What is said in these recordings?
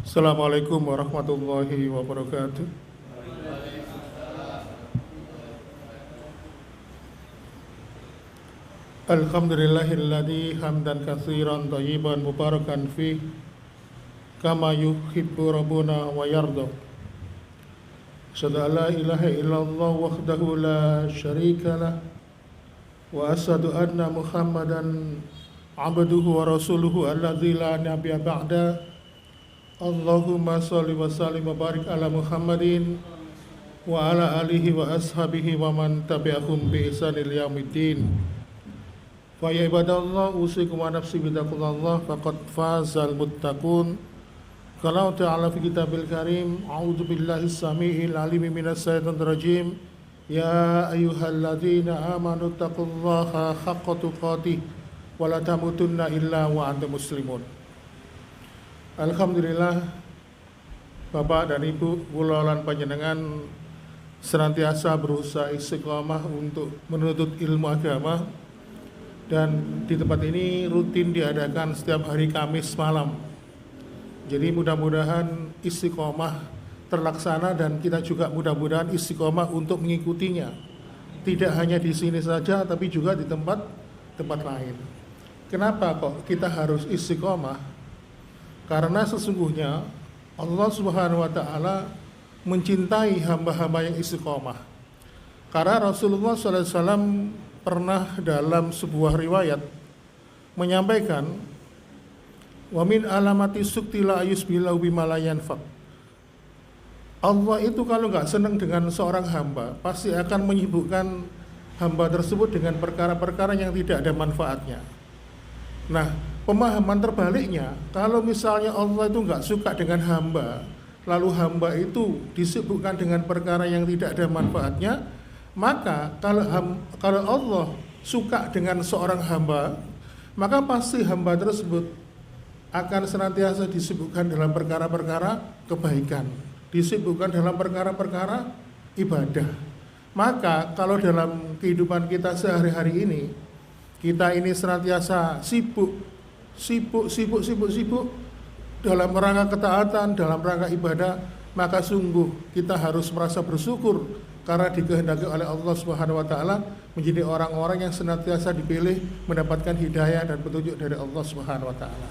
Assalamualaikum warahmatullahi wabarakatuh. Alhamdulillahilladzi hamdan katsiran thayyiban mubarakan fi kama yuhibbu rabbuna wa yarda. Asyhadu an la ilaha illallah wahdahu la syarika lah wa asyhadu anna Muhammadan abduhu wa rasuluhu alladzi la nabiyya ba'da. Allahumma sholli wa sallim wa barik ala Muhammadin wa ala alihi wa ashabihi wa man tabi'ahum bi ihsanil yaumiddin. Fa ya ibadallah usikum wa nafsi bitaqwallah faqad fazal muttaqun. Qala ta'ala fi kitabil karim, a'udzu billahi samii'il 'aliim minas syaitonir rajim. Ya ayyuhalladzina amanu taqullaha haqqa tuqatih wa la tamutunna illa wa antum muslimun. Alhamdulillah, Bapak dan Ibu kula lan panjenengan senantiasa berusaha istiqomah untuk menuntut ilmu agama, dan di tempat ini rutin diadakan setiap hari Kamis malam. Jadi mudah-mudahan istiqomah terlaksana dan kita juga mudah-mudahan istiqomah untuk mengikutinya. Tidak hanya di sini saja tapi juga di tempat lain. Kenapa kok kita harus istiqomah? Karena sesungguhnya Allah Subhanahu wa taala mencintai hamba-hamba yang istiqomah. Karena Rasulullah SAW pernah dalam sebuah riwayat menyampaikan, wa min alamati sukti la yusbilahu bima la yanfa. Allah itu kalau nggak senang dengan seorang hamba, pasti akan menyibukkan hamba tersebut dengan perkara-perkara yang tidak ada manfaatnya. Nah, pemahaman terbaliknya, kalau misalnya Allah itu nggak suka dengan hamba, lalu hamba itu disibukkan dengan perkara yang tidak ada manfaatnya, maka kalau Allah suka dengan seorang hamba, maka pasti hamba tersebut akan senantiasa disibukkan dalam perkara-perkara kebaikan, disibukkan dalam perkara-perkara ibadah. Maka kalau dalam kehidupan kita sehari-hari ini, kita ini senantiasa sibuk dalam rangka ketaatan, dalam rangka ibadah, maka sungguh kita harus merasa bersyukur karena dikehendaki oleh Allah Subhanahu wa taala menjadi orang-orang yang senantiasa dipilih mendapatkan hidayah dan petunjuk dari Allah Subhanahu wa taala.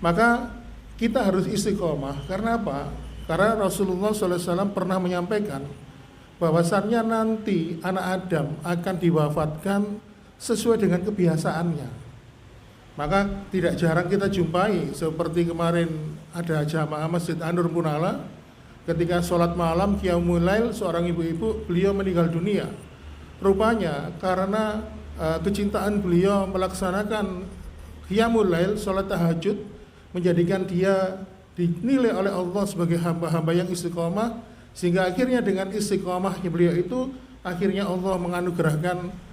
Maka kita harus istiqomah. Karena apa? Karena Rasulullah SAW pernah menyampaikan bahwasannya nanti anak Adam akan diwafatkan sesuai dengan kebiasaannya. Maka tidak jarang kita jumpai seperti kemarin ada jamaah Masjid An-Nur Munala, ketika sholat malam Qiyamul Lail, seorang ibu-ibu beliau meninggal dunia. Rupanya karena kecintaan beliau melaksanakan Qiyamul Lail, sholat tahajud, menjadikan dia dinilai oleh Allah sebagai hamba-hamba yang istiqomah, sehingga akhirnya dengan istiqomahnya beliau itu akhirnya Allah menganugerahkan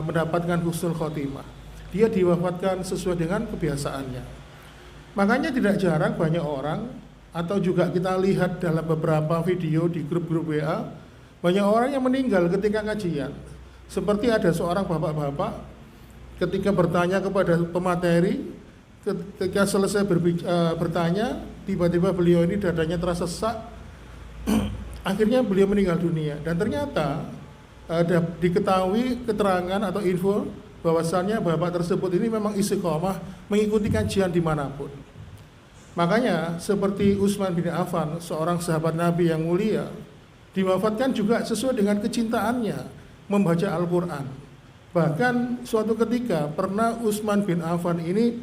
mendapatkan husnul khotimah. Dia diwafatkan sesuai dengan kebiasaannya. Makanya tidak jarang banyak orang, atau juga kita lihat dalam beberapa video di grup-grup WA, banyak orang yang meninggal ketika kajian. Seperti ada seorang bapak-bapak ketika bertanya kepada pemateri, ketika selesai bertanya, tiba-tiba beliau ini dadanya terasa sesak, akhirnya beliau meninggal dunia. Dan ternyata diketahui keterangan atau info bahwasannya bapak tersebut ini memang istiqomah mengikuti kajian dimanapun. Makanya seperti Utsman bin Affan, seorang sahabat Nabi yang mulia, diwafatkan juga sesuai dengan kecintaannya membaca Al-Quran. Bahkan suatu ketika pernah Utsman bin Affan ini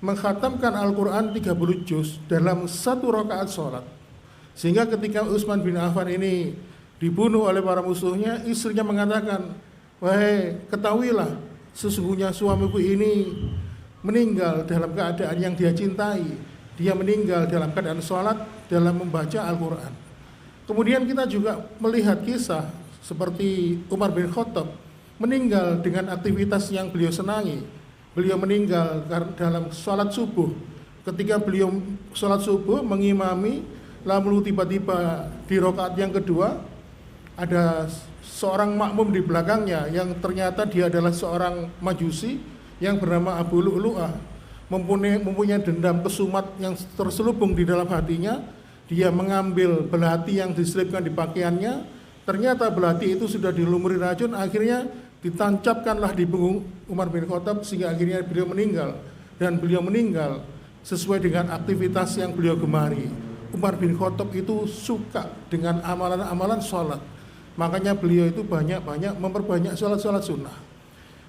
mengkhatamkan Al-Quran 30 juz dalam satu rakaat sholat. Sehingga ketika Utsman bin Affan ini dibunuh oleh para musuhnya, istrinya mengatakan, wahai ketahuilah, sesungguhnya suamiku ini meninggal dalam keadaan yang dia cintai. Dia meninggal dalam keadaan sholat, dalam membaca Al-Quran. Kemudian kita juga melihat kisah seperti Umar bin Khattab meninggal dengan aktivitas yang beliau senangi. Beliau meninggal dalam sholat subuh. Ketika beliau sholat subuh mengimami, lalu tiba-tiba di rakaat yang kedua ada seorang makmum di belakangnya yang ternyata dia adalah seorang Majusi yang bernama Abu Lu'lu'ah. mempunyai dendam kesumat yang terselubung di dalam hatinya. Dia mengambil belati yang diselipkan di pakaiannya, ternyata belati itu sudah dilumuri racun, akhirnya ditancapkanlah di punggung Umar bin Khattab sehingga akhirnya beliau meninggal. Dan beliau meninggal sesuai dengan aktivitas yang beliau gemari. Umar bin Khattab itu suka dengan amalan-amalan sholat, makanya beliau itu banyak-banyak memperbanyak sholat-sholat sunnah.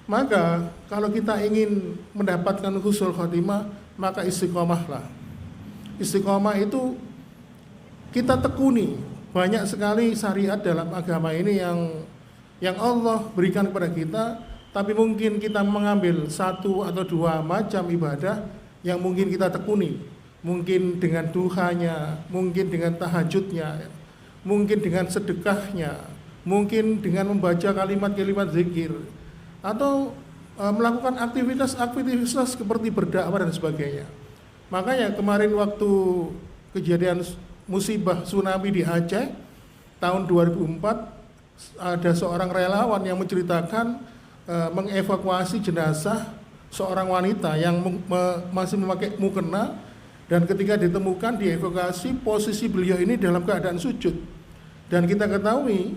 Maka kalau kita ingin mendapatkan husnul khotimah, maka istiqomahlah. Istiqomah itu kita tekuni. Banyak sekali syariat dalam agama ini yang Allah berikan kepada kita, tapi mungkin kita mengambil satu atau dua macam ibadah yang mungkin kita tekuni. Mungkin dengan duhanya, mungkin dengan tahajudnya, mungkin dengan sedekahnya, mungkin dengan membaca kalimat-kalimat zikir, atau melakukan aktivitas-aktivitas seperti berdakwah dan sebagainya. Makanya kemarin waktu kejadian musibah tsunami di Aceh tahun 2004, ada seorang relawan yang menceritakan mengevakuasi jenazah seorang wanita yang masih memakai mukena, dan ketika ditemukan dievakuasi, posisi beliau ini dalam keadaan sujud. Dan kita ketahui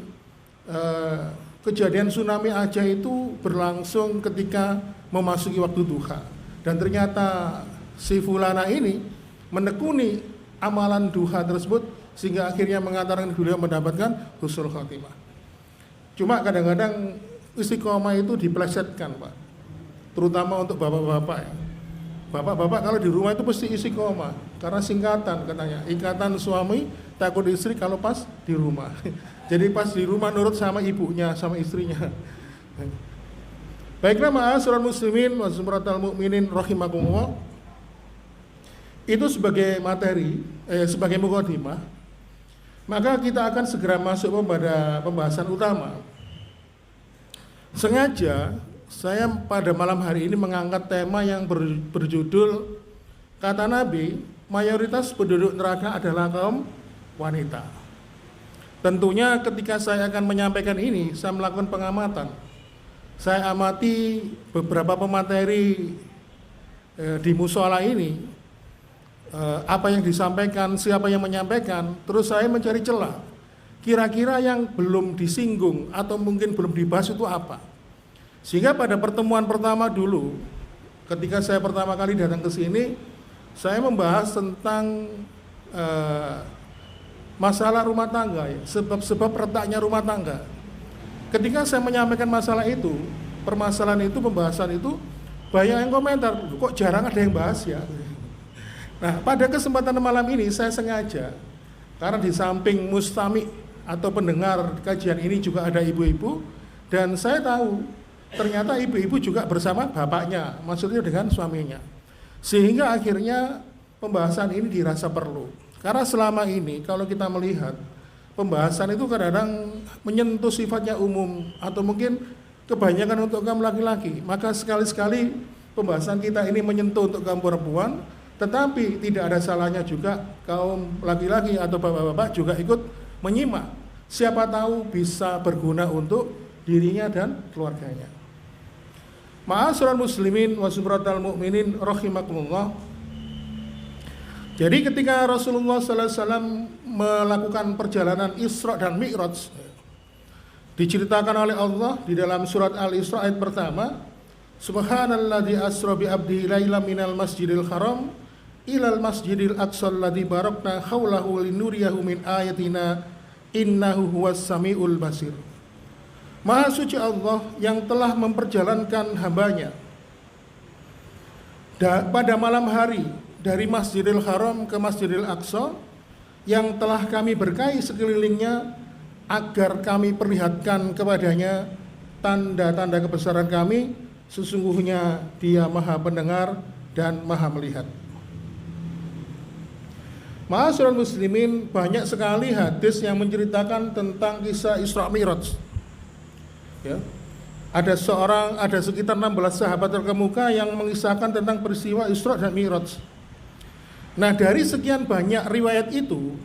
kejadian tsunami Aceh itu berlangsung ketika memasuki waktu duha, dan ternyata si fulana ini menekuni amalan duha tersebut sehingga akhirnya mengantarkan beliau mendapatkan husnul khotimah. Cuma kadang-kadang istiqomah itu dipelesetkan, Pak, terutama untuk bapak-bapak ya. Bapak-bapak kalau di rumah itu pasti istiqomah karena singkatan katanya, ikatan suami takut istri kalau pas di rumah. Jadi pas di rumah nurut sama ibunya, sama istrinya. Baiklah ma'asyiral muslimin wa sumratal mukminin rahimakumullah. Itu sebagai materi, sebagai mukadimah. Maka kita akan segera masuk pada pembahasan utama. Sengaja saya pada malam hari ini mengangkat tema yang berjudul, kata Nabi, mayoritas penduduk neraka adalah kaum wanita. Tentunya ketika saya akan menyampaikan ini, saya melakukan pengamatan. Saya amati beberapa pemateri di musola ini, apa yang disampaikan, siapa yang menyampaikan, terus saya mencari celah. Kira-kira yang belum disinggung atau mungkin belum dibahas itu apa? Sehingga pada pertemuan pertama dulu, ketika saya pertama kali datang ke sini, saya membahas tentang masalah rumah tangga, ya, sebab retaknya rumah tangga. Ketika saya menyampaikan masalah itu, permasalahan itu, pembahasan itu, banyak yang komentar, kok jarang ada yang bahas ya. Nah, pada kesempatan malam ini saya sengaja, karena di samping mustami atau pendengar kajian ini juga ada ibu-ibu, dan saya tahu ternyata ibu-ibu juga bersama bapaknya, maksudnya dengan suaminya. Sehingga akhirnya pembahasan ini dirasa perlu. Karena selama ini kalau kita melihat pembahasan itu kadang-kadang menyentuh sifatnya umum atau mungkin kebanyakan untuk kaum laki-laki, maka sekali-sekali pembahasan kita ini menyentuh untuk kaum perempuan. Tetapi tidak ada salahnya juga kaum laki-laki atau bapak-bapak juga ikut menyimak. Siapa tahu bisa berguna untuk dirinya dan keluarganya. Ma'asyiral muslimin wa sumratal mukminin rahimakumullah. Jadi ketika Rasulullah sallallahu alaihi wasallam melakukan perjalanan Isra dan Mi'raj, diceritakan oleh Allah di dalam surat Al-Isra ayat pertama, Subhanalladzi asra bi abdihi lailan minal masjidil haram ilal masjidil aqsal ladzi barakna haulahu linuriyahu min ayatina innahu huwas samiul basir. Maha suci Allah yang telah memperjalankan hambanya pada malam hari dari Masjidil Haram ke Masjidil Aqsa, yang telah kami berkahi sekelilingnya agar kami perlihatkan kepadanya tanda-tanda kebesaran kami, sesungguhnya Dia Maha Pendengar dan Maha Melihat. Ma'asyiral muslimin, banyak sekali hadis yang menceritakan tentang kisah Isra Mi'raj. Ya. Ada sekitar 16 sahabat terkemuka yang mengisahkan tentang peristiwa Isra dan Mi'raj. Nah, dari sekian banyak riwayat itu,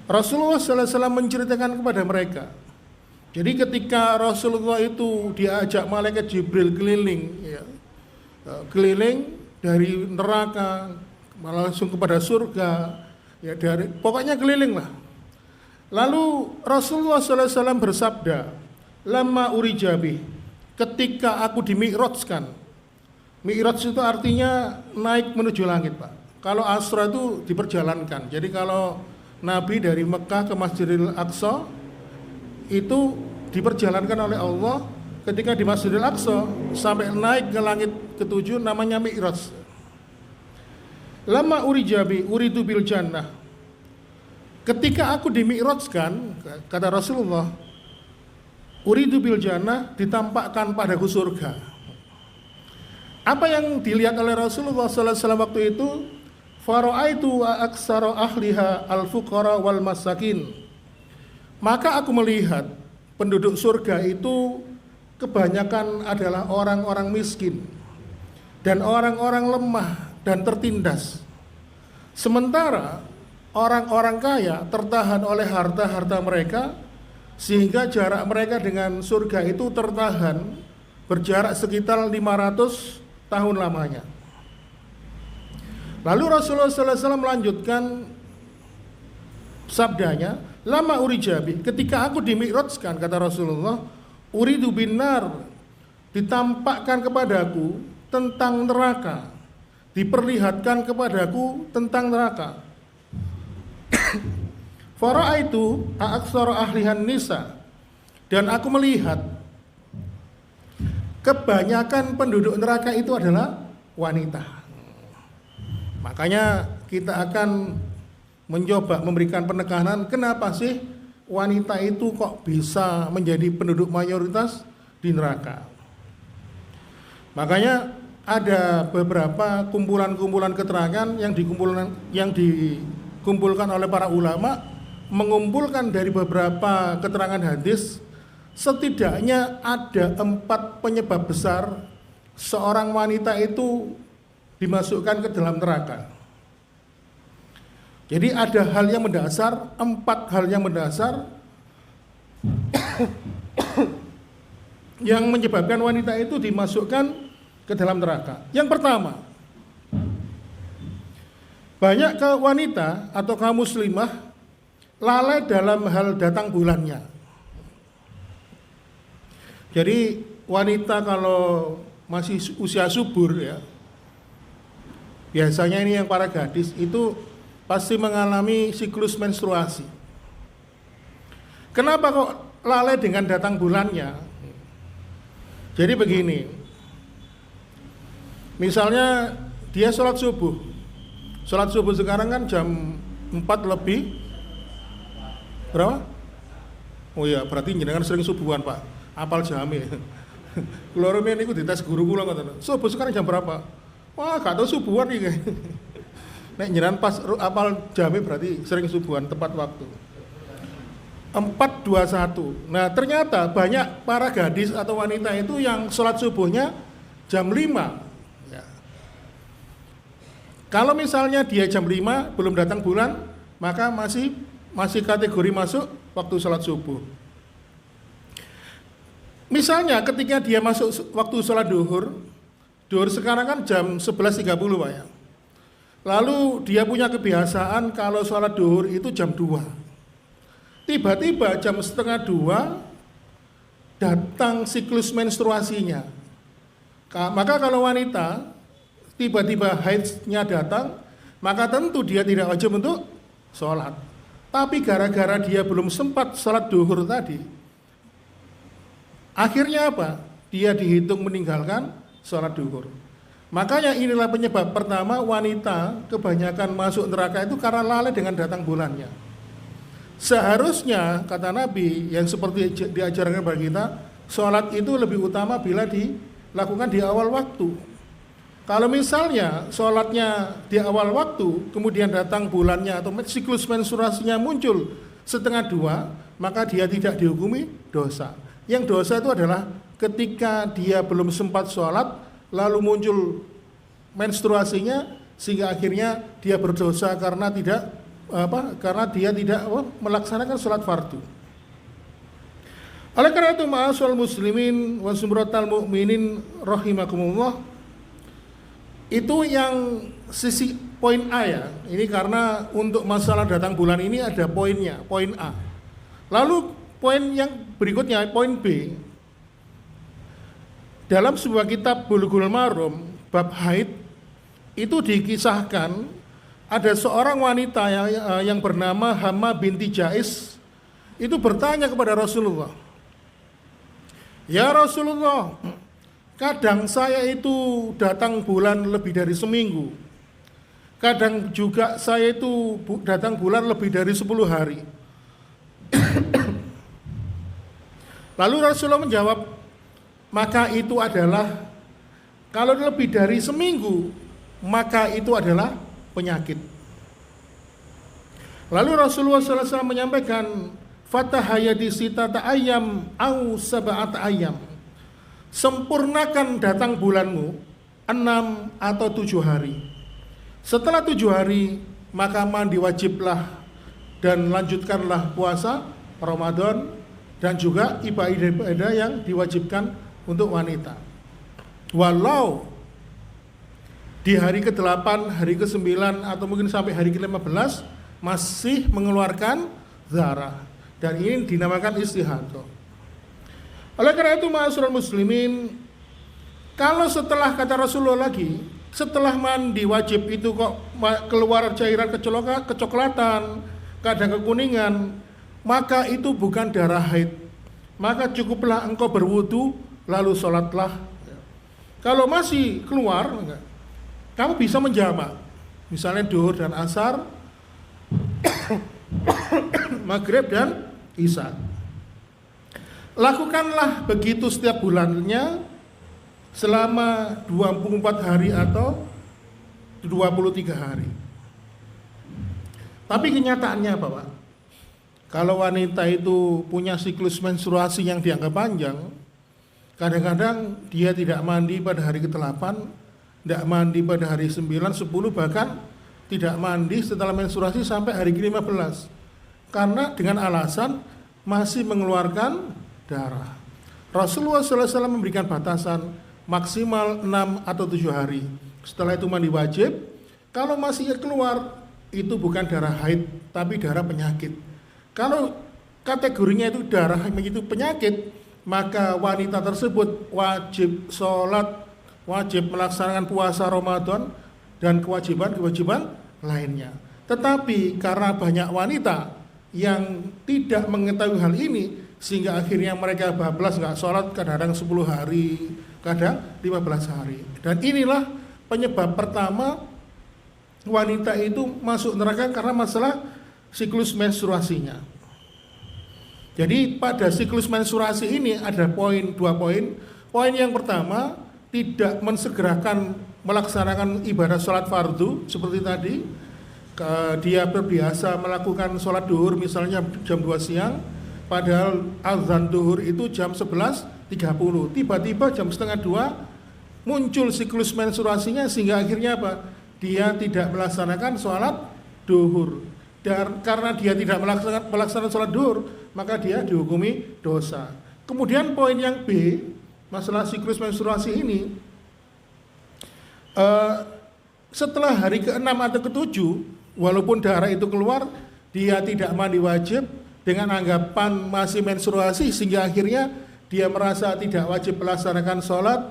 Rasulullah SAW menceritakan kepada mereka. Jadi ketika Rasulullah itu diajak malaikat Jibril keliling, ya, keliling dari neraka langsung kepada surga, ya dari pokoknya keliling lah. Lalu Rasulullah SAW bersabda, "Lamma urijabi," ketika aku dimi'rajkan. Mi'raj itu artinya naik menuju langit, Pak. Kalau Asra itu diperjalankan. Jadi kalau Nabi dari Mekah ke Masjidil Aqsa itu diperjalankan oleh Allah. Ketika di Masjidil Aqsa sampai naik ke langit ketujuh, namanya Mi'raj. Lama urijabi uridu bil jannah. Ketika aku dimi'rajkan, kata Rasulullah, uridu bil jannah, ditampakkan padaku surga. Apa yang dilihat oleh Rasulullah SAW waktu itu? Fara'aitu aksara ahliha al-fuqara wal masakin. Maka aku melihat penduduk surga itu kebanyakan adalah orang-orang miskin dan orang-orang lemah dan tertindas. Sementara orang-orang kaya tertahan oleh harta-harta mereka, sehingga jarak mereka dengan surga itu tertahan berjarak sekitar 500 tahun lamanya. Lalu Rasulullah SAW melanjutkan sabdanya, lama urijabi, ketika aku dimi'rajkan, kata Rasulullah, uridu binar, ditampakkan kepadaku tentang neraka, diperlihatkan kepadaku tentang neraka. Fara'aitu a'aksara ahlihan nisa, dan aku melihat kebanyakan penduduk neraka itu adalah wanita. Makanya kita akan mencoba memberikan penekanan, kenapa sih wanita itu kok bisa menjadi penduduk mayoritas di neraka. Makanya ada beberapa kumpulan-kumpulan keterangan yang dikumpulkan oleh para ulama, mengumpulkan dari beberapa keterangan hadis, setidaknya ada 4 penyebab besar seorang wanita itu dimasukkan ke dalam neraka. Jadi ada hal yang mendasar, 4 hal yang mendasar yang menyebabkan wanita itu dimasukkan ke dalam neraka. Yang pertama, banyak wanita atau kaum muslimah lalai dalam hal datang bulannya. Jadi wanita kalau masih usia subur ya, biasanya ini yang para gadis itu pasti mengalami siklus menstruasi. Kenapa kok lalai dengan datang bulannya? Jadi begini, misalnya dia sholat subuh sekarang kan jam 4 lebih berapa? Oh iya, berarti jenengan sering subuhan, Pak. Apal jame. Kulo rumiyin niku dites guru kula ngoten. Subuh sekarang jam berapa? Wah, gak tahu subuhan iki. Nek jenengan pas apal jame berarti sering subuhan tepat waktu. 4:21. Nah, ternyata banyak para gadis atau wanita itu yang sholat subuhnya jam 5. Ya. Kalau misalnya dia jam 5 belum datang bulan, maka masih kategori masuk waktu sholat subuh. Misalnya ketika dia masuk waktu sholat duhur sekarang kan jam 11.30, Pak ya. Lalu dia punya kebiasaan kalau sholat duhur itu jam 2. Tiba-tiba jam 1:30 datang siklus menstruasinya. Maka kalau wanita tiba-tiba haidnya datang, maka tentu dia tidak wajib untuk sholat. Tapi gara-gara dia belum sempat sholat duhur tadi, akhirnya apa? Dia dihitung meninggalkan sholat duhur. Makanya inilah penyebab pertama wanita kebanyakan masuk neraka itu karena lalai dengan datang bulannya. Seharusnya kata Nabi yang seperti diajarkan kepada kita, sholat itu lebih utama bila dilakukan di awal waktu. Kalau misalnya sholatnya di awal waktu, kemudian datang bulannya atau siklus menstruasinya muncul 1:30, maka dia tidak dihukumi dosa. Yang dosa itu adalah ketika dia belum sempat sholat, lalu muncul menstruasinya, sehingga akhirnya dia berdosa karena dia tidak melaksanakan sholat fardu. Oleh karena itu, ma'asyiral muslimin wa sumratal mu'minin rahimakumullah, Itu yang sisi poin A ya. Ini karena untuk masalah datang bulan ini ada poinnya, poin A. Lalu poin yang berikutnya, poin B. Dalam sebuah kitab Bulughul Maram bab haid itu dikisahkan ada seorang wanita yang bernama Hamma binti Jais itu bertanya kepada Rasulullah, "Ya Rasulullah, kadang saya itu datang bulan lebih dari seminggu. Kadang juga saya itu datang bulan lebih dari 10 hari." Lalu Rasulullah menjawab, "Maka itu adalah, kalau lebih dari seminggu, maka itu adalah penyakit." Lalu Rasulullah SAW menyampaikan, "Fatahayadi sitata ayam au sab'at ayam." Sempurnakan datang bulanmu 6 atau 7 hari. Setelah 7 hari, maka mandi wajiblah dan lanjutkanlah puasa Ramadan dan juga ibadah-ibadah yang diwajibkan untuk wanita. Walau di hari ke-8, hari ke-9 atau mungkin sampai hari ke-15 masih mengeluarkan darah, dan ini dinamakan istihadah. Oleh karena itu ma'asyiral muslimin, kalau setelah kata Rasulullah lagi, setelah mandi wajib itu kok keluar cairan kecoklatan, kadang kekuningan, maka itu bukan darah haid. Maka cukuplah engkau berwudu lalu sholatlah. Kalau masih keluar, kamu bisa menjamak, misalnya duhur dan asar, maghrib dan isya. Lakukanlah begitu setiap bulannya selama 24 hari atau 23 hari. Tapi kenyataannya apa, Pak? Kalau wanita itu punya siklus menstruasi yang dianggap panjang, kadang-kadang dia tidak mandi pada hari ke-8, tidak mandi pada hari 9, 10, bahkan tidak mandi setelah menstruasi sampai hari ke-15. Karena dengan alasan masih mengeluarkan darah. Rasulullah SAW memberikan batasan maksimal 6 atau 7 hari. Setelah itu mandi wajib. Kalau masih keluar, itu bukan darah haid, tapi darah penyakit. Kalau kategorinya itu darah itu penyakit, maka wanita tersebut wajib sholat, wajib melaksanakan puasa Ramadan, dan kewajiban-kewajiban lainnya. Tetapi karena banyak wanita yang tidak mengetahui hal ini, sehingga akhirnya mereka bablas nggak sholat, kadang-kadang 10 hari, kadang 15 hari. Dan inilah penyebab pertama wanita itu masuk neraka karena masalah siklus menstruasinya. Jadi pada siklus menstruasi ini ada dua poin. Poin yang pertama, tidak mensegerakan melaksanakan ibadah sholat fardu seperti tadi. Dia berbiasa melakukan sholat duhur misalnya jam 2 siang, padahal azan duhur itu jam 11.30. Tiba-tiba jam setengah 2 muncul siklus menstruasinya, sehingga akhirnya apa? Dia tidak melaksanakan sholat duhur. Dan karena dia tidak melaksanakan sholat duhur, maka dia dihukumi dosa. Kemudian poin yang B, masalah siklus menstruasi ini, setelah hari ke-6 atau ke-7, walaupun darah itu keluar, dia tidak mandi wajib dengan anggapan masih menstruasi, sehingga akhirnya dia merasa tidak wajib melaksanakan sholat,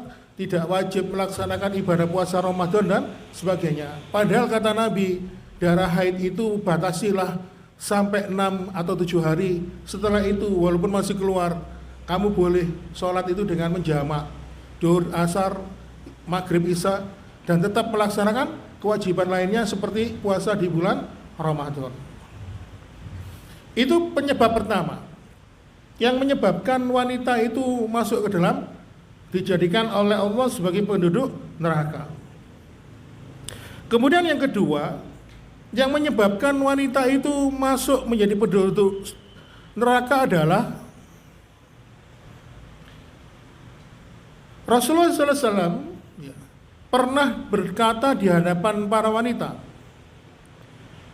tidak wajib melaksanakan ibadah puasa Ramadan dan sebagainya. Padahal kata Nabi, darah haid itu batasilah sampai 6 atau 7 hari. Setelah itu walaupun masih keluar, kamu boleh sholat itu dengan menjamak duhur, asar, maghrib, isya, dan tetap melaksanakan kewajiban lainnya seperti puasa di bulan Ramadan. Itu penyebab pertama yang menyebabkan wanita itu masuk ke dalam, dijadikan oleh Allah sebagai penduduk neraka. Kemudian yang kedua, yang menyebabkan wanita itu masuk menjadi penduduk neraka adalah Rasulullah SAW pernah berkata di hadapan para wanita,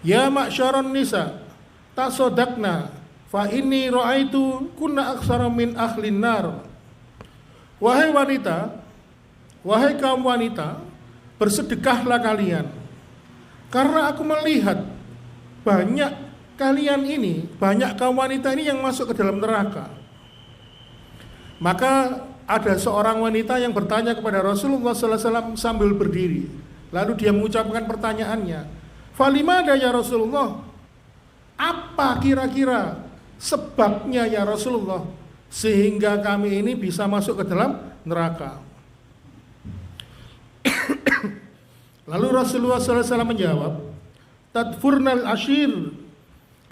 "Ya ma'syaron nisa, tasodakna, fa inni ra'aitu kunna aksara min ahlin nar." Wahai wanita, wahai kaum wanita, bersedekahlah kalian, karena aku melihat banyak kalian ini, banyak kaum wanita ini yang masuk ke dalam neraka. Maka ada seorang wanita yang bertanya kepada Rasulullah SAW sambil berdiri. Lalu dia mengucapkan pertanyaannya, "Falimada ya Rasulullah?" Apa kira-kira sebabnya ya Rasulullah sehingga kami ini bisa masuk ke dalam neraka? Lalu Rasulullah SAW menjawab, "Tadfurnal ashir,"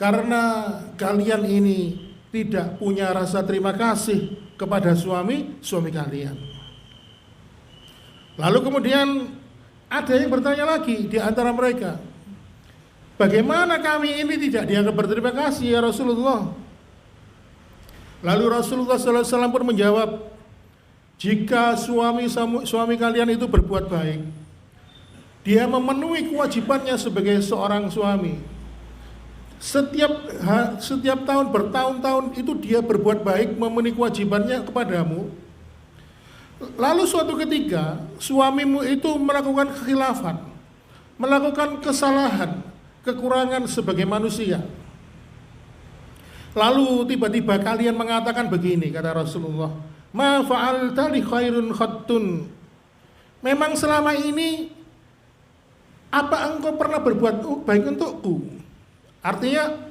karena kalian ini tidak punya rasa terima kasih kepada suami kalian. Lalu kemudian ada yang bertanya lagi di antara mereka, "Bagaimana kami ini tidak dianggap berterima kasih ya Rasulullah?" Lalu Rasulullah SAW pun menjawab, "Jika suami kalian itu berbuat baik, dia memenuhi kewajibannya sebagai seorang suami. Setiap tahun, bertahun-tahun itu dia berbuat baik, memenuhi kewajibannya kepadamu. Lalu suatu ketika suamimu itu melakukan kekhilafan, melakukan kesalahan, kekurangan sebagai manusia. Lalu tiba-tiba kalian mengatakan begini," kata Rasulullah, "Ma fa'alta li khairun khattun." Memang selama ini apa engkau pernah berbuat baik untukku? Artinya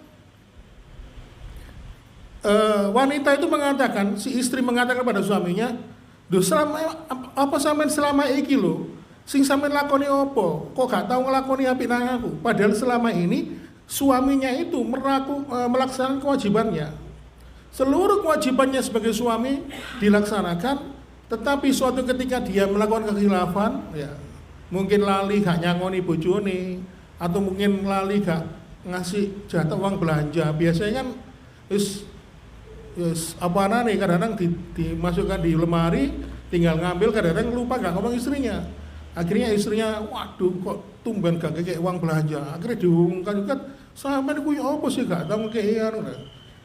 wanita itu mengatakan, si istri mengatakan pada suaminya, "Duh, apa sampean selama iki lho, sing sampean lakoni opo? Kok gak tahu ngelakoni apik nang aku?" Padahal selama ini suaminya itu melaksanakan kewajibannya. Seluruh kewajibannya sebagai suami dilaksanakan, tetapi suatu ketika dia melakukan kekhilafan, ya mungkin lali gak nyangoni bojone, atau mungkin lali gak ngasih jatah uang belanja. Biasanya kan kadang-kadang dimasukkan di lemari, tinggal ngambil, kadang-kadang lupa gak ngomong istrinya. Akhirnya istrinya, "Waduh, kok tumben gak kayak uang belanja." Akhirnya diumumkan juga, "Sampeyan kuwi apa sih gak tau ngekei."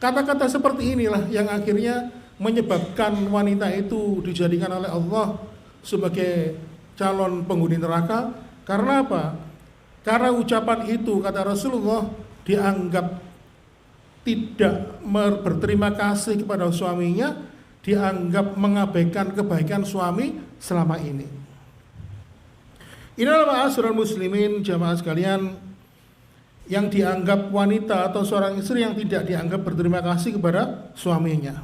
Kata-kata seperti inilah yang akhirnya menyebabkan wanita itu dijadikan oleh Allah sebagai calon penghuni neraka. Karena apa? Karena ucapan itu, kata Rasulullah, dianggap tidak berterima kasih kepada suaminya, dianggap mengabaikan kebaikan suami selama ini. Inilah ma'asyiral muslimin, jamaah sekalian, yang dianggap wanita atau seorang istri yang tidak dianggap berterima kasih kepada suaminya.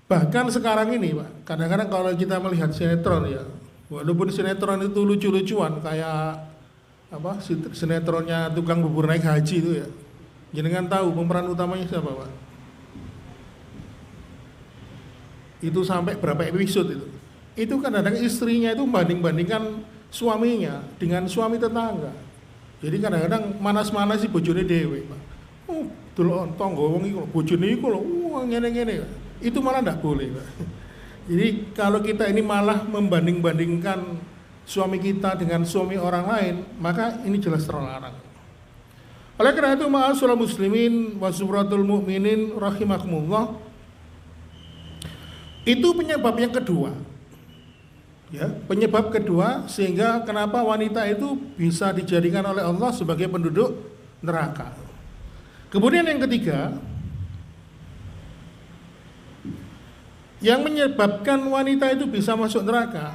Bahkan sekarang ini, Pak, kadang-kadang kalau kita melihat sinetron, ya, walaupun sinetron itu lucu-lucuan kayak sinetronnya tukang bubur naik haji itu, ya, jenengan tahu pemeran utamanya siapa, Pak? Itu sampai berapa episode itu kadang-kadang istrinya itu membanding-bandingkan suaminya dengan suami tetangga. Jadi kadang-kadang manas-manas si bojone dhewe, Pak. "Oh, delok tangga wong iku, bojone iku lho, ngene-ngene." Itu malah ndak boleh, Pak. Jadi kalau kita ini malah membanding-bandingkan suami kita dengan suami orang lain, maka ini jelas terlarang. Oleh karena itu, ma'asyiral muslimin wa suratul mu'minin rahimakumullah, itu penyebab yang kedua. Ya, penyebab kedua sehingga kenapa wanita itu bisa dijadikan oleh Allah sebagai penduduk neraka. Kemudian yang ketiga, yang menyebabkan wanita itu bisa masuk neraka,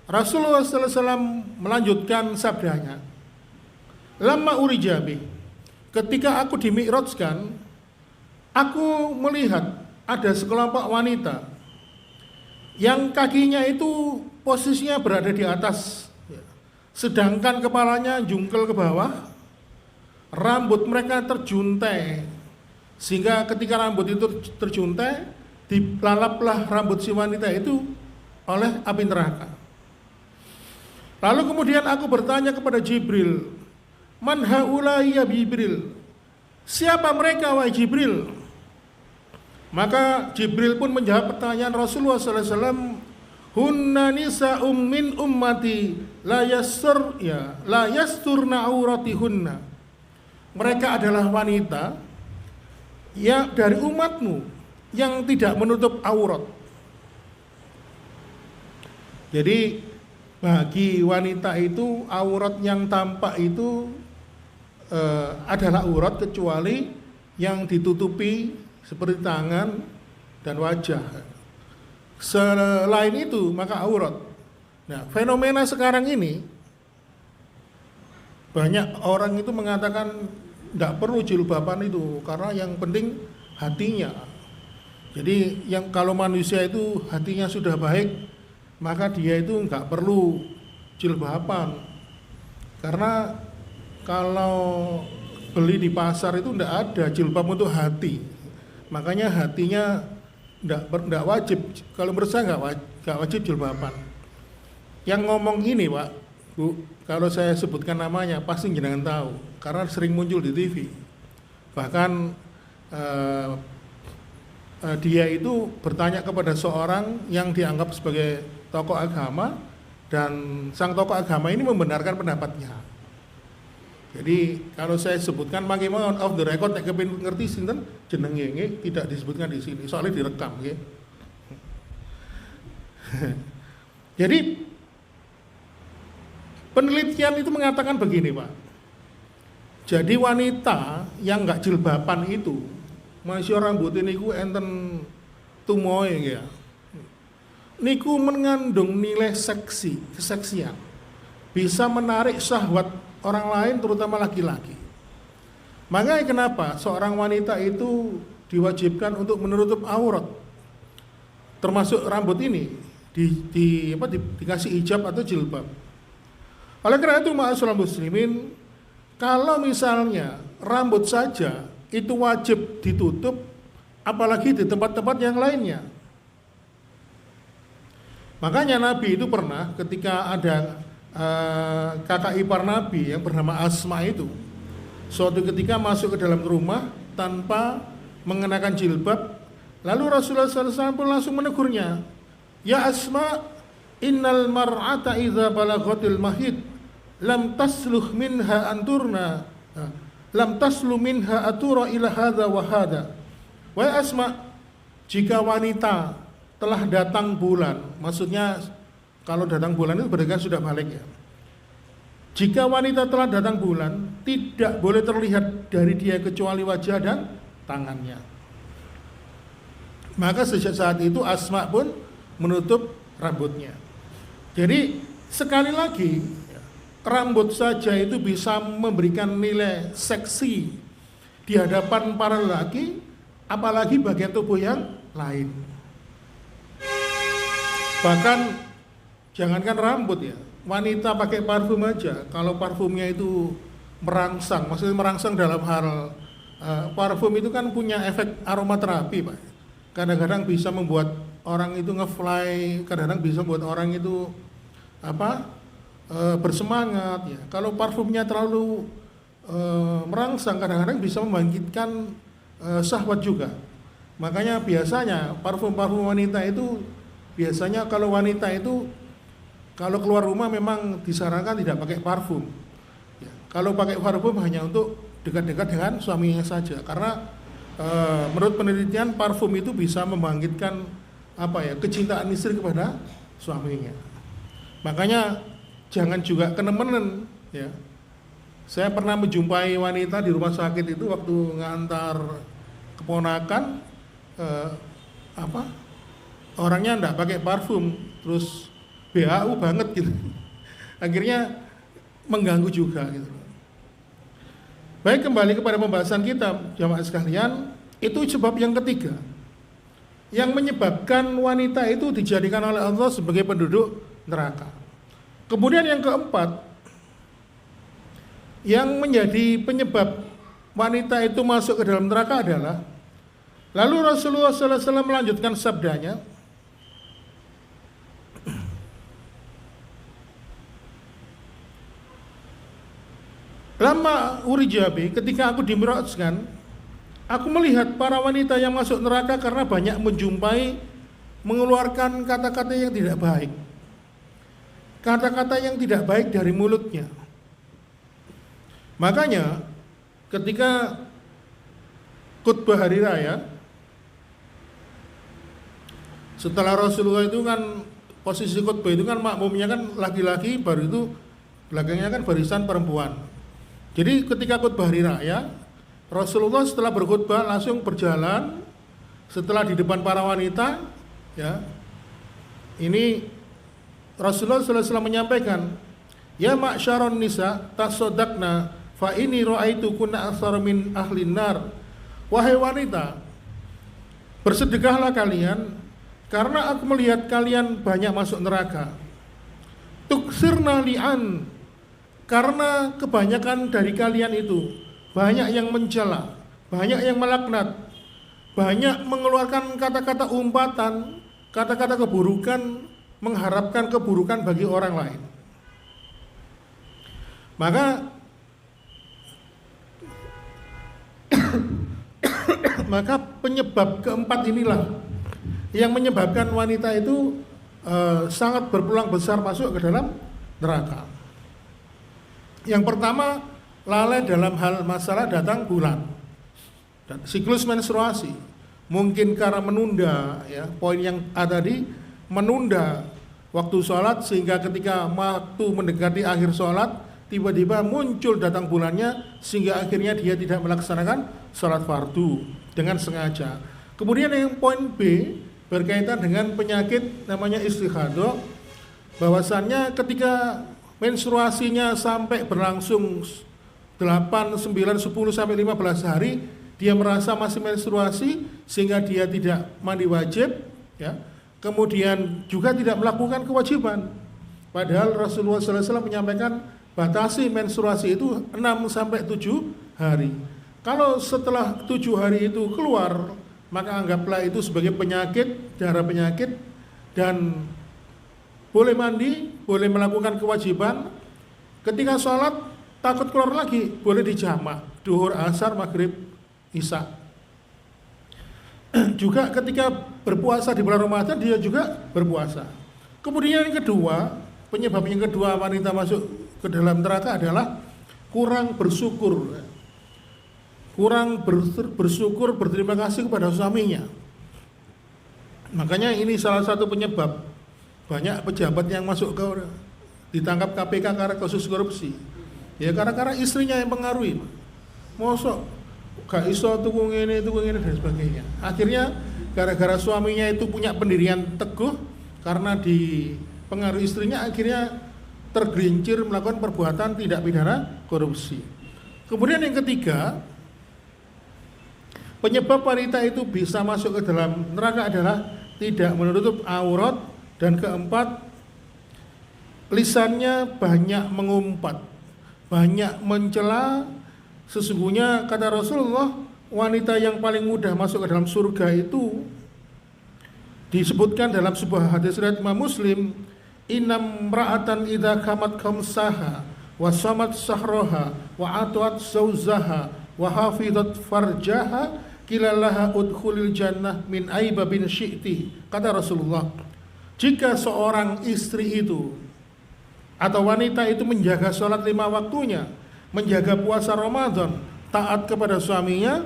Rasulullah SAW melanjutkan sabdanya, "Lamma urijabi," ketika aku dimi'rajkan, aku melihat ada sekelompok wanita yang kakinya itu posisinya berada di atas, sedangkan kepalanya jungkel ke bawah, rambut mereka terjuntai, sehingga ketika rambut itu terjuntai, dilalaplah rambut si wanita itu oleh api neraka. Lalu kemudian aku bertanya kepada Jibril, "Man haulai ya Jibril?" Siapa mereka wahai Jibril? Maka Jibril pun menjawab pertanyaan Rasulullah SAW, "Hunna nisa'um min ummati la yasturna auratihunna." Mereka adalah wanita ya dari umatmu yang tidak menutup aurat. Jadi bagi wanita itu aurat yang tampak itu adalah aurat kecuali yang ditutupi seperti tangan dan wajah. Selain itu maka aurat. Nah, fenomena sekarang ini banyak orang itu mengatakan tidak perlu jilbaban itu karena yang penting hatinya. Jadi yang kalau manusia itu hatinya sudah baik, maka dia itu nggak perlu jilbaban. Karena kalau beli di pasar itu tidak ada jilbab untuk hati. Makanya hatinya tidak wajib. Kalau menurut saya nggak wajib jilbaban. Yang ngomong ini Pak, Bu, kalau saya sebutkan namanya pasti jenengan tahu karena sering muncul di TV. Bahkan dia itu bertanya kepada seorang yang dianggap sebagai tokoh agama dan sang tokoh agama ini membenarkan pendapatnya. Jadi kalau saya sebutkan bagaimana off the record nek kepin ngerti sinten jenenge nggih tidak disebutkan di sini soalnya direkam nggih. Jadi penelitian itu mengatakan begini Pak. Jadi wanita yang enggak jilbaban itu masih rambut niku enten tumoe ya. Niku mengandung nilai seksi, keseksian. Bisa menarik syahwat orang lain terutama laki-laki. Makanya kenapa seorang wanita itu diwajibkan untuk menutup aurat. Termasuk rambut ini dikasih hijab atau jilbab. Oleh karena itu ma'asyiral muslimin, kalau misalnya rambut saja itu wajib ditutup, apalagi di tempat-tempat yang lainnya. Makanya Nabi itu pernah ketika ada kakak ipar Nabi yang bernama Asma itu, suatu ketika masuk ke dalam rumah tanpa mengenakan jilbab, lalu Rasulullah SAW pun langsung menegurnya, ya Asma, innal mar'ata idza balaghatil mahid lam tasluh minha anturna lam taslu minha atura ila hadza wa hadza. Wahai Asma, jika wanita telah datang bulan, maksudnya kalau datang bulan itu berarti kan sudah balik ya. Jika wanita telah datang bulan, tidak boleh terlihat dari dia kecuali wajah dan tangannya. Maka sejak saat itu Asma pun menutup rambutnya. Jadi sekali lagi, rambut saja itu bisa memberikan nilai seksi di hadapan para lelaki, apalagi bagian tubuh yang lain. Bahkan jangankan rambut ya, wanita pakai parfum aja, kalau parfumnya itu merangsang, maksudnya merangsang dalam hal parfum itu kan punya efek aromaterapi Pak. Kadang-kadang bisa membuat orang itu ngefly, kadang-kadang bisa membuat orang itu bersemangat ya. Kalau parfumnya terlalu merangsang, kadang-kadang bisa membangkitkan syahwat juga. Makanya biasanya parfum-parfum wanita itu biasanya kalau wanita itu kalau keluar rumah memang disarankan tidak pakai parfum. Ya, kalau pakai parfum hanya untuk dekat-dekat dengan suaminya saja. Karena menurut penelitian parfum itu bisa membangkitkan kecintaan istri kepada suaminya. Makanya jangan juga kenemenen ya. Saya pernah menjumpai wanita di rumah sakit itu waktu ngantar keponakan orangnya enggak pakai parfum, terus BAU banget gitu. Akhirnya mengganggu juga gitu. Baik, kembali kepada pembahasan kita jamaah sekalian, itu sebab yang ketiga yang menyebabkan wanita itu dijadikan oleh Allah sebagai penduduk neraka. Kemudian yang keempat yang menjadi penyebab wanita itu masuk ke dalam neraka adalah, lalu Rasulullah SAW melanjutkan sabdanya, lama urijabi, ketika aku dimi'rajkan, aku melihat para wanita yang masuk neraka karena banyak menjumpai mengeluarkan kata-kata yang tidak baik. Kata-kata yang tidak baik dari mulutnya. Makanya ketika khutbah hari raya, setelah Rasulullah itu kan posisi khutbah itu kan makmumnya kan laki-laki, baru itu belakangnya kan barisan perempuan. Jadi ketika khutbah hari raya, Rasulullah setelah berkhutbah langsung berjalan, setelah di depan para wanita, ya, ini Rasulullah SAW menyampaikan, ya ma'syaron nisa tasaddaqna fa ini ra'aitu kunna aktsara min ahlin nar. Wahai wanita, bersedekahlah kalian karena aku melihat kalian banyak masuk neraka. Tuksirna li'an, karena kebanyakan dari kalian itu banyak yang mencela, banyak yang melaknat, banyak mengeluarkan kata-kata umpatan, kata-kata keburukan, mengharapkan keburukan bagi orang lain. Maka penyebab keempat inilah yang menyebabkan wanita itu sangat berpeluang besar masuk ke dalam neraka. Yang pertama, lalai dalam hal masalah datang bulan dan siklus menstruasi. Mungkin karena menunda, ya, poin yang ada tadi, menunda waktu sholat sehingga ketika waktu mendekati akhir sholat tiba-tiba muncul datang bulannya sehingga akhirnya dia tidak melaksanakan sholat fardu dengan sengaja. Kemudian yang poin B berkaitan dengan penyakit namanya istihadah, bahwasannya ketika menstruasinya sampai berlangsung 8, 9, 10 sampai 15 hari, dia merasa masih menstruasi sehingga dia tidak mandi wajib, ya. Kemudian juga tidak melakukan kewajiban. Padahal Rasulullah SAW menyampaikan batasi menstruasi itu 6 sampai 7 hari. Kalau setelah 7 hari itu keluar, maka anggaplah itu sebagai penyakit, darah penyakit, dan boleh mandi, boleh melakukan kewajiban. Ketika sholat takut keluar lagi, boleh dijamak, duhur, asar, maghrib, isya. Juga ketika berpuasa di bulan Ramadan dia juga berpuasa. Kemudian yang kedua, penyebab yang kedua wanita masuk ke dalam neraka adalah kurang bersyukur. Kurang bersyukur, berterima kasih kepada suaminya. Makanya ini salah satu penyebab banyak pejabat yang masuk ke ditangkap KPK karena kasus korupsi. Ya karena istrinya yang pengaruhi. Mosok gak iso tuku ngene dan sebagainya. Akhirnya gara-gara suaminya itu punya pendirian teguh, karena dipengaruhi istrinya akhirnya tergelincir melakukan perbuatan tidak pidana korupsi. Kemudian yang ketiga, penyebab wanita itu bisa masuk ke dalam neraka adalah tidak menutup aurat. Dan keempat, lisannya banyak mengumpat, banyak mencela. Sesungguhnya kata Rasulullah, wanita yang paling mudah masuk ke dalam surga itu disebutkan dalam sebuah hadis riwayat Imam Muslim, innam ra'atan idza kamat khamsaha wa samat sahraha wa atwat zawzaha wa hafizat farjaha kilalaha udkhulil jannah min aiba bin syi'ti. Kata Rasulullah, jika seorang istri itu atau wanita itu menjaga sholat 5 waktunya, menjaga puasa Ramadan, taat kepada suaminya,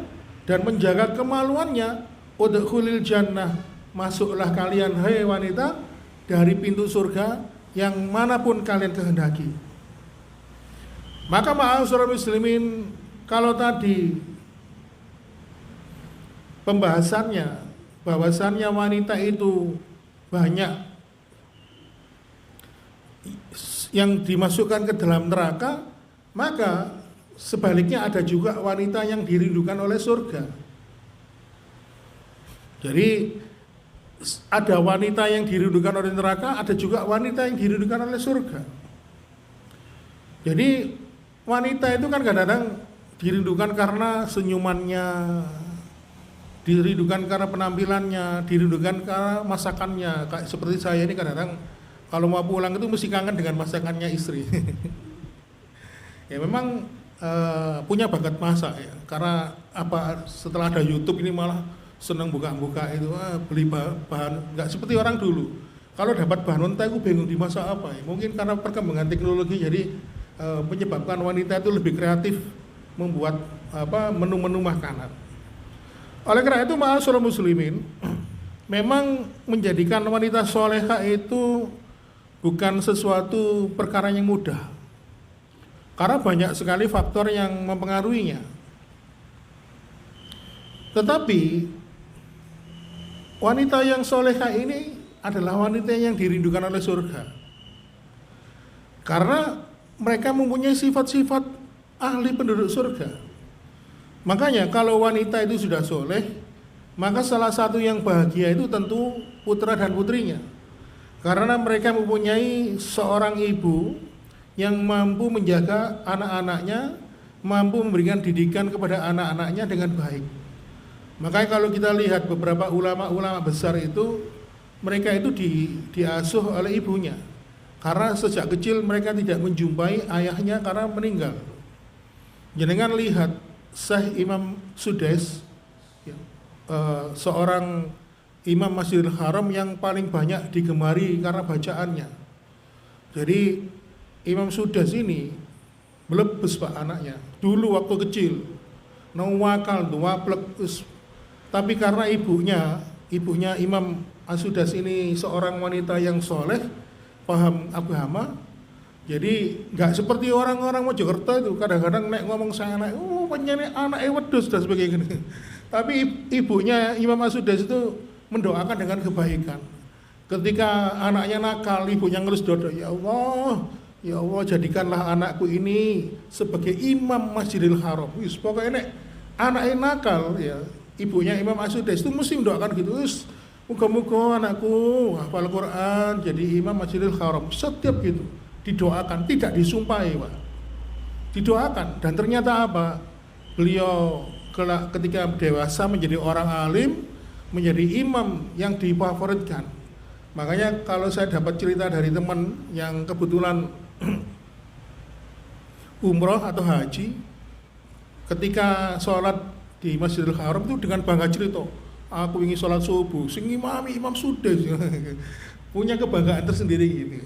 dan menjaga kemaluannya, udkhulil jannah, masuklah kalian hai wanita dari pintu surga yang manapun kalian kehendaki. Maka ma'asyiral muslimin, kalau tadi pembahasannya bahwasannya wanita itu banyak yang dimasukkan ke dalam neraka, maka sebaliknya ada juga wanita yang dirindukan oleh surga. Jadi ada wanita yang dirindukan oleh neraka, ada juga wanita yang dirindukan oleh surga. Jadi wanita itu kan kadang-kadang dirindukan karena senyumannya, dirindukan karena penampilannya, dirindukan karena masakannya. Kayak seperti saya ini kadang-kadang kalau mau pulang itu mesti kangen dengan masakannya istri. Ya memang punya bakat masak ya. Karena setelah ada YouTube ini malah senang buka-buka itu, beli bahan, nggak seperti orang dulu. Kalau dapat bahan mentah aku bingung dimasak apa ya. Mungkin karena perkembangan teknologi jadi menyebabkan wanita itu lebih kreatif membuat menu-menu makanan. Oleh karena itu ma'asyiral muslimin, memang menjadikan wanita soleha itu bukan sesuatu perkara yang mudah, karena banyak sekali faktor yang mempengaruhinya. Tetapi wanita yang soleha ini adalah wanita yang dirindukan oleh surga, karena mereka mempunyai sifat-sifat ahli penduduk surga. Makanya kalau wanita itu sudah soleh, maka salah satu yang bahagia itu tentu putra dan putrinya, karena mereka mempunyai seorang ibu yang mampu menjaga anak-anaknya, mampu memberikan didikan kepada anak-anaknya dengan baik. Makanya kalau kita lihat beberapa ulama-ulama besar itu, mereka itu diasuh oleh ibunya, karena sejak kecil mereka tidak menjumpai ayahnya karena meninggal. Jangan lihat Syekh Imam Sudais, seorang imam Masjidil Haram yang paling banyak digemari karena bacaannya. Jadi Imam Sudais ini melebes pak anaknya dulu waktu kecil, nawakal duaplek. Tapi karena ibunya Imam As-Sudais ini seorang wanita yang soleh, paham agama, jadi nggak seperti orang-orang Mojokerto itu kadang-kadang nek ngomong saya anak, penyanyi anak wedhus dan sebagainya. Tapi ibunya Imam As-Sudais itu mendoakan dengan kebaikan. Ketika anaknya nakal, ibunya ngelus dodo, ya Allah jadikanlah anakku ini sebagai imam Masjidil Haram. Pokoknya nek anaknya nakal, ya ibunya Imam As-Sudais itu mesti mendoakan gitu. Muga-muga anakku hafal Quran jadi imam Masjidil Haram. Setiap gitu didoakan, tidak disumpahi pak, didoakan. Dan ternyata apa? Beliau ketika dewasa menjadi orang alim, menjadi imam yang difavoritkan. Makanya kalau saya dapat cerita dari teman yang kebetulan umroh atau haji, ketika sholat di Masjidil Haram itu dengan bangga cerita, aku ingin sholat subuh, sing Imam Sudais, punya kebanggaan tersendiri gitu.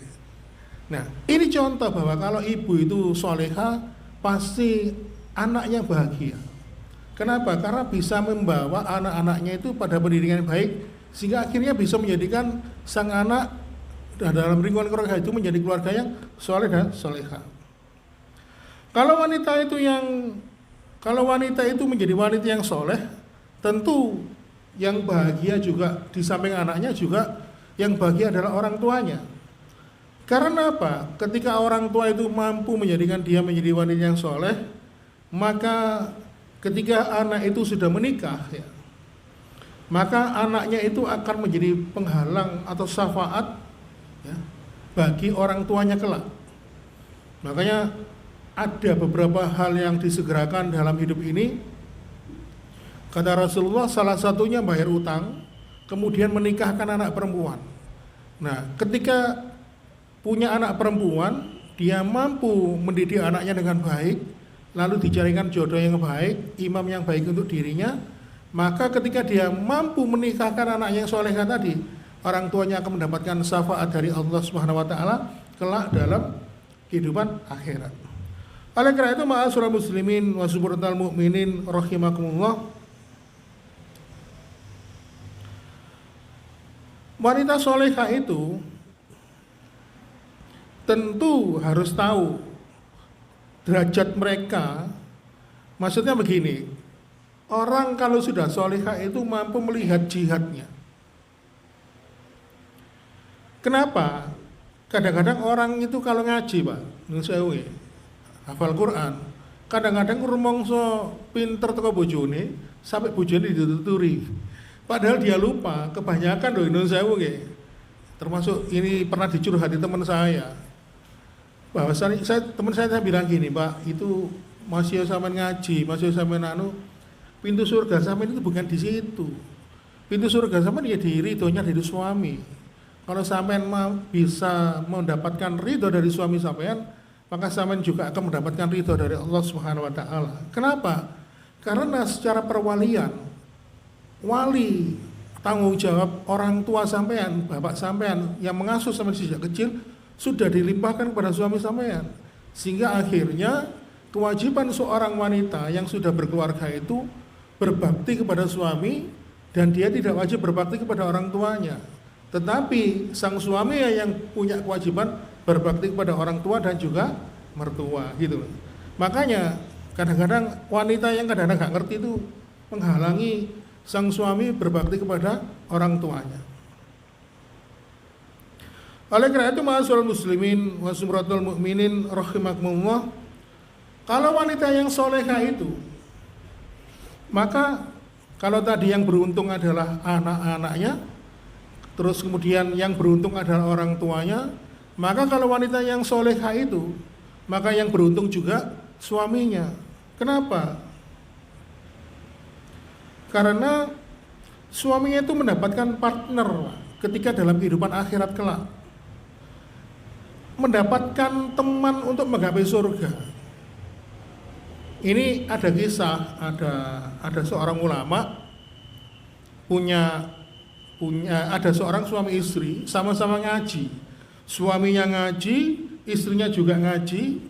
Nah, ini contoh bahwa kalau ibu itu soleha, pasti anaknya bahagia. Kenapa? Karena bisa membawa anak-anaknya itu pada pendidikan yang baik, sehingga akhirnya bisa menjadikan sang anak dalam lingkungan keluarga itu menjadi keluarga yang soleh dan soleha. Kalau wanita itu menjadi wanita yang soleh, tentu yang bahagia juga di samping anaknya juga yang bahagia adalah orang tuanya. Karena apa? Ketika orang tua itu mampu menjadikan dia menjadi wanita yang soleh, maka ketika anak itu sudah menikah, ya, maka anaknya itu akan menjadi penghalang atau syafaat, ya, bagi orang tuanya kelak. Makanya ada beberapa hal yang disegerakan dalam hidup ini. Kata Rasulullah, salah satunya bayar utang, kemudian menikahkan anak perempuan. Nah, ketika punya anak perempuan, dia mampu mendidik anaknya dengan baik, lalu dicarikan jodoh yang baik, imam yang baik untuk dirinya, maka ketika dia mampu menikahkan anak yang solehah tadi, orang tuanya akan mendapatkan syafaat dari Allah Subhanahu wa taala kelak dalam kehidupan akhirat. Oleh karena itu, ma'asyiral muslimin wa subhanatal mu'minin rahimakumullah, wanita solehah itu tentu harus tahu derajat mereka. Maksudnya begini, orang kalau sudah solehah itu mampu melihat jihadnya. Kenapa? Kadang-kadang orang itu kalau ngaji pak, hafal Quran, kadang-kadang rumongso pinter teko bojone sampai bojone dituturi. Padahal dia lupa, kebanyakan loh Indonesia termasuk ini pernah dicurhati teman saya. Bahwa teman saya bilang gini, Pak, itu masih sampean ngaji, masih sampean pintu surga sampean itu bukan di situ. Pintu surga sampean ya di ridhonya dari suami. Kalau sampean bisa mendapatkan ridho dari suami sampean, maka sampean juga akan mendapatkan ridho dari Allah Subhanahu wa taala. Kenapa? Karena secara perwalian, wali tanggung jawab orang tua sampean, bapak sampean yang mengasuh sampean sejak kecil sudah dilimpahkan kepada suami sampean, sehingga akhirnya kewajiban seorang wanita yang sudah berkeluarga itu berbakti kepada suami, dan dia tidak wajib berbakti kepada orang tuanya. Tetapi sang suami yang punya kewajiban berbakti kepada orang tua dan juga mertua gitu. Makanya kadang-kadang wanita yang kadang-kadang nggak ngerti itu menghalangi sang suami berbakti kepada orang tuanya. Oleh karena itu, ma'asyiral muslimin wa sumratul mukminin rahimakumullah, kalau wanita yang solehah itu, maka kalau tadi yang beruntung adalah anak-anaknya, terus kemudian yang beruntung adalah orang tuanya, maka kalau wanita yang solehah itu, maka yang beruntung juga suaminya. Kenapa? Karena suaminya itu mendapatkan partner ketika dalam kehidupan akhirat kelak, mendapatkan teman untuk menggapai surga. Ini ada kisah, ada seorang ulama ada seorang suami istri sama-sama ngaji. Suaminya ngaji, istrinya juga ngaji.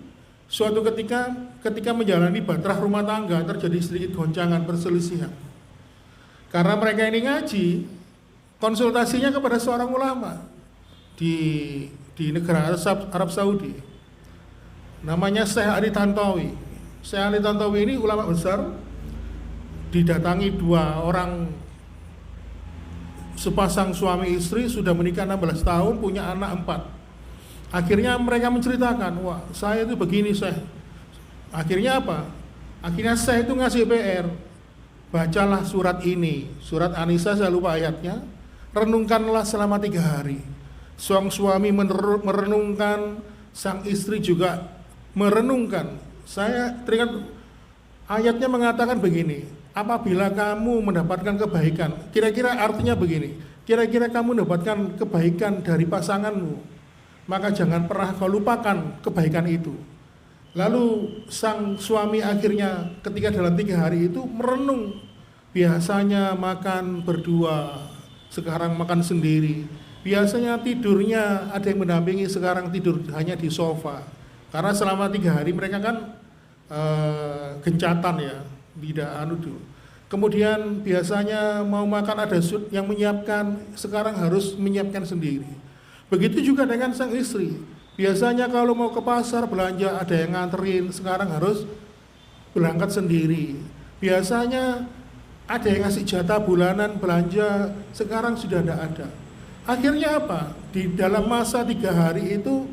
Suatu ketika menjalani batrah rumah tangga terjadi sedikit goncangan, perselisihan. Karena mereka ini ngaji, konsultasinya kepada seorang ulama di negara Arab Saudi, namanya Syekh Ali Tantawi. Syekh Ali Tantawi ini ulama besar, didatangi dua orang sepasang suami istri, sudah menikah 16 tahun, punya anak 4. Akhirnya mereka menceritakan, wah saya itu begini Syekh. Akhirnya apa? Akhirnya Syekh itu ngasih PR, bacalah surat ini, surat An-Nisa, saya lupa ayatnya, renungkanlah selama 3 hari. Sang suami merenungkan, sang istri juga merenungkan. Saya teringat ayatnya mengatakan begini, apabila kamu mendapatkan kebaikan, kira-kira artinya begini, kira-kira kamu mendapatkan kebaikan dari pasanganmu, maka jangan pernah kau lupakan kebaikan itu. Lalu sang suami akhirnya ketika dalam 3 hari itu merenung, biasanya makan berdua, sekarang makan sendiri. Biasanya tidurnya ada yang mendampingi, sekarang tidur hanya di sofa. Karena selama 3 hari mereka kan gencatan ya, tidak dulu. Kemudian biasanya mau makan ada yang menyiapkan, sekarang harus menyiapkan sendiri. Begitu juga dengan sang istri. Biasanya kalau mau ke pasar belanja ada yang nganterin, sekarang harus berangkat sendiri. Biasanya ada yang ngasih jatah bulanan belanja, sekarang sudah tidak ada. Akhirnya apa? Di dalam masa 3 hari itu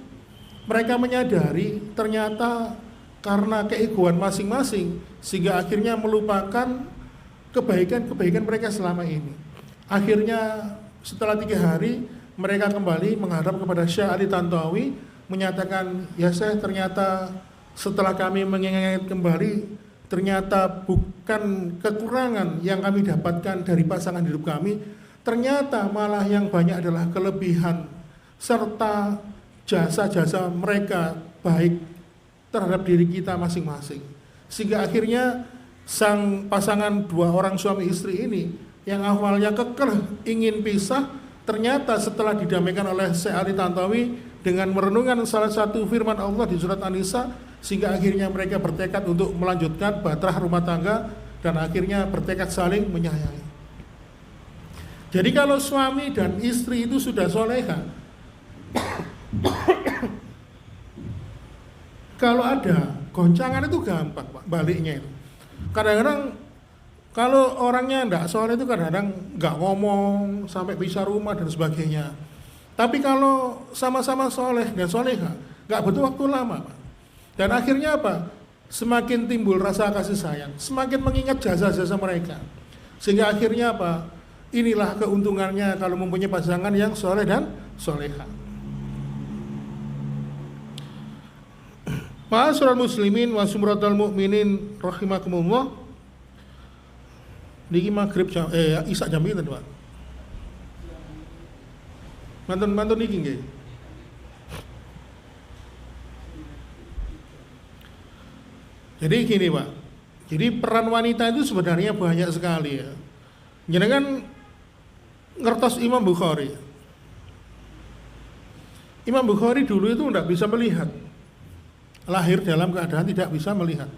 mereka menyadari ternyata karena keegoan masing-masing, sehingga akhirnya melupakan kebaikan-kebaikan mereka selama ini. Akhirnya setelah 3 hari mereka kembali menghadap kepada Syekh Ali Tantawi, menyatakan, ya Syekh, ternyata setelah kami mengingat kembali, ternyata bukan kekurangan yang kami dapatkan dari pasangan hidup kami, ternyata malah yang banyak adalah kelebihan serta jasa-jasa mereka baik terhadap diri kita masing-masing. Sehingga akhirnya sang pasangan 2 orang suami istri ini yang awalnya kekeh ingin pisah, ternyata setelah didamaikan oleh Syekh Ali Tantawi dengan merenungkan salah satu firman Allah di surat An-Nisa, sehingga akhirnya mereka bertekad untuk melanjutkan batrah rumah tangga dan akhirnya bertekad saling menyayangi. Jadi kalau suami dan istri itu sudah soleha, kalau ada goncangan itu gampang Pak, baliknya itu. Kadang-kadang kalau orangnya enggak soleh itu kadang-kadang enggak ngomong sampai pisah rumah dan sebagainya. Tapi kalau sama-sama soleh dan soleha, enggak butuh waktu lama Pak. Dan akhirnya apa? Semakin timbul rasa kasih sayang, semakin mengingat jasa-jasa mereka. Sehingga akhirnya apa? Inilah keuntungannya kalau mempunyai pasangan yang soleh dan soleha. Ma'asyiral muslimin wa sumratul mukminin rahimakumullah. Niki maghrib jam isak jam pinten, Pak? Mantun niki nggih. Jadi gini, Pak. Jadi peran wanita itu sebenarnya banyak sekali ya. Jenengan ngertos Imam Bukhari. Imam Bukhari dulu itu tidak bisa melihat. Lahir dalam keadaan tidak bisa melihat.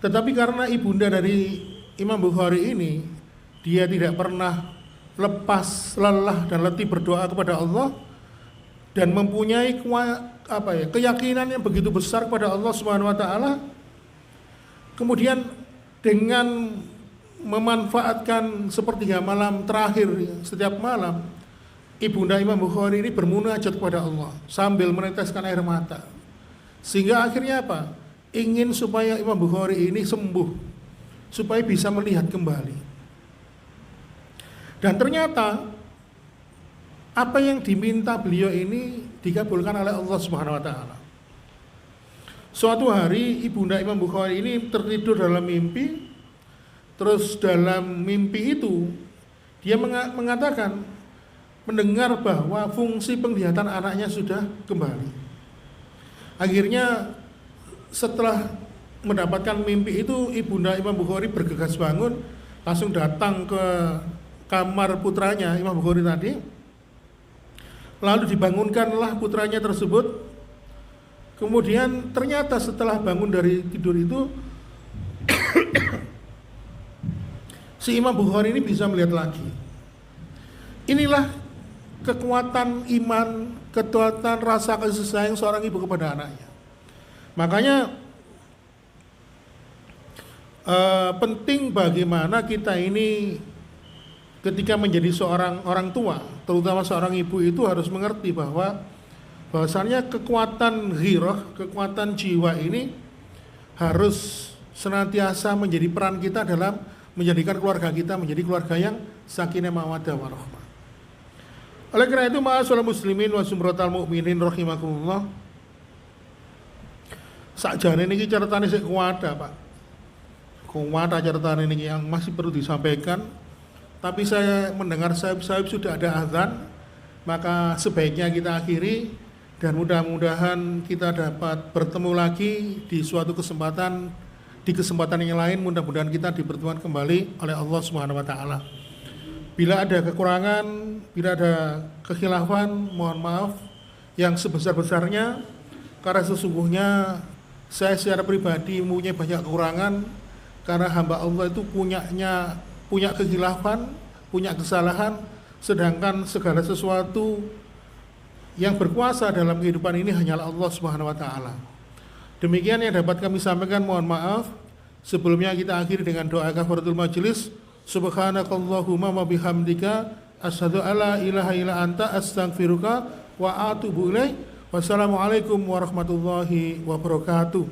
Tetapi karena ibunda dari Imam Bukhari ini dia tidak pernah lepas lelah dan letih berdoa kepada Allah dan mempunyai keyakinan yang begitu besar kepada Allah Subhanahu wa taala, kemudian dengan memanfaatkan sepertiga malam terakhir setiap malam, Ibunda Imam Bukhari ini bermunajat kepada Allah sambil meneteskan air mata. Sehingga akhirnya apa? Ingin supaya Imam Bukhari ini sembuh, supaya bisa melihat kembali. Dan ternyata apa yang diminta beliau ini dikabulkan oleh Allah Subhanahu wa taala. Suatu hari Ibunda Imam Bukhari ini tertidur dalam mimpi. Terus dalam mimpi itu dia mengatakan mendengar bahwa fungsi penglihatan anaknya sudah kembali. Akhirnya setelah mendapatkan mimpi itu, Ibunda Imam Bukhari bergegas bangun, langsung datang ke kamar putranya Imam Bukhari tadi. Lalu dibangunkanlah putranya tersebut. Kemudian ternyata setelah bangun dari tidur itu si Imam Bukhari ini bisa melihat lagi. Inilah kekuatan iman, kekuatan rasa kasih sayang seorang ibu kepada anaknya. Makanya penting bagaimana kita ini ketika menjadi seorang orang tua, terutama seorang ibu, itu harus mengerti bahwasannya kekuatan ghirah, kekuatan jiwa ini harus senantiasa menjadi peran kita dalam menjadikan keluarga kita menjadi keluarga yang sakinah mawaddah warahmah. Oleh karena itu, ma'asyiral muslimin wa sumratal mukminin rahimakumullah, sakjane niki ceritane sik kuat, Pak. Kuat ceritane niki yang masih perlu disampaikan. Tapi saya mendengar sahib-sahib sudah ada azan, maka sebaiknya kita akhiri dan mudah-mudahan kita dapat bertemu lagi di suatu kesempatan, di kesempatan yang lain. Mudah-mudahan kita dipertemukan kembali oleh Allah Subhanahu wa taala. Bila ada kekurangan, bila ada kekhilafan, mohon maaf yang sebesar-besarnya, karena sesungguhnya saya secara pribadi mempunyai banyak kekurangan, karena hamba Allah itu punya kekhilafan, punya kesalahan, sedangkan segala sesuatu yang berkuasa dalam kehidupan ini hanyalah Allah Subhanahu wa taala. Demikian yang dapat kami sampaikan, mohon maaf. Sebelumnya kita akhiri dengan doa kafaratul majelis. Subhanakallahumma wa bihamdika asyhadu alla ilaha illa anta astaghfiruka wa atubu ilaik. Wassalamualaikum warahmatullahi wabarakatuh.